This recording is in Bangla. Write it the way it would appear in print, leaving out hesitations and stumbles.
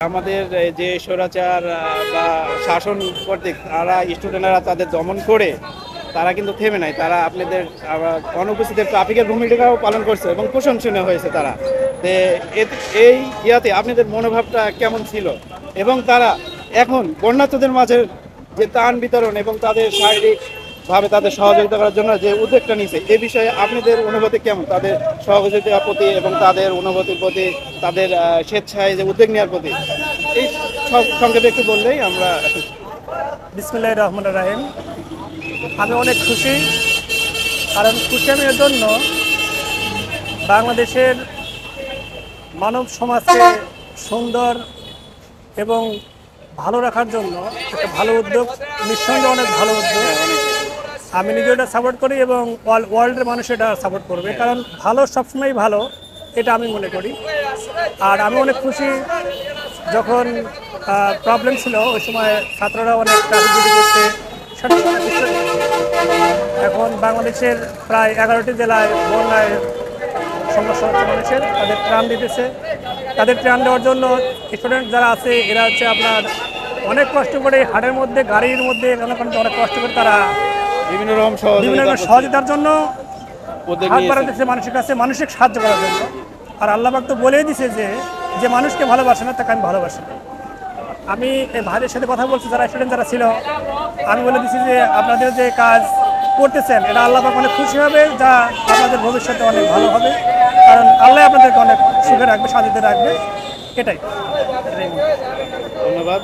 আমাদের যে স্বৈরাচার বা শাসন কর্তৃক তারা স্টুডেন্টরা তাদের দমন করে তারা কিন্তু থেমে নাই। তারা আপনাদের অনুপস্থিত ট্রাফিকের ভূমিকাও পালন করছে এবং প্রশংসনীয় হয়েছে তারা। যে এই ইয়াতে আপনাদের মনোভাবটা কেমন ছিল এবং তারা এখন বন্যার্থদের মাঝে যে ত্রাণ বিতরণ এবং তাদের শারীরিকভাবে তাদের সহযোগিতা করার জন্য যে উদ্যোগটা নিয়েছে এ বিষয়ে আপনাদের অনুভূতি কেমন? তাদের সহযোগিতার প্রতি এবং তাদের অনুভূতির প্রতি, তাদের স্বেচ্ছায় যে উদ্যোগ নেওয়ার প্রতি, এই সব সংক্ষেপে একটু বললেই আমরা। বিসমিল্লাহির রহমানির রহিম। আমি অনেক খুশি, কারণ খুশি আমি এর জন্য বাংলাদেশের মানব সমাজকে সুন্দর এবং ভালো রাখার জন্য একটা ভালো উদ্যোগ, নিঃসন্দেহে অনেক ভালো উদ্যোগ। আমি নিজে এটা সাপোর্ট করি এবং ওয়ার্ল্ডের মানুষ এটা সাপোর্ট করবে, কারণ ভালো সবসময়ই ভালো, এটা আমি মনে করি। আর আমি অনেক খুশি যখন প্রবলেম ছিল ওই সময় ছাত্ররা অনেক ট্রাফিক ডিউটি করতে, এখন বাংলাদেশের প্রায় 11টি জেলায় বন্যায় সমস্যা হচ্ছে মানুষের, তাদের ত্রাণ দিতেছে। তাদের ত্রাণ দেওয়ার জন্য স্টুডেন্ট যারা আছে এরা হচ্ছে আপনার অনেক কষ্ট করে হাটের মধ্যে, গাড়ির মধ্যে অনেক কষ্ট করে তারা বিভিন্ন রকম সহযোগিতার জন্য হাত বাড়াতেছে মানুষের কাছে, মানসিক সাহায্য করার জন্য। আর আল্লাহ পাক তো বলেই দিছে যে মানুষকে ভালোবাসে না তাকে আমি ভালোবাসি। আমি এই ভাইদের সাথে কথা বলছি, যারা স্টুডেন্ট যারা ছিল, আমি বলে দিচ্ছি যে আপনাদের যে কাজ করতেছেন এটা আল্লাহ পাক অনেক খুশি হবে, যা আপনাদের ভবিষ্যতে অনেক ভালো হবে, কারণ আল্লাহ আপনাদেরকে অনেক সুখে রাখবে, শান্তিতে রাখবে। এটাই। ধন্যবাদ।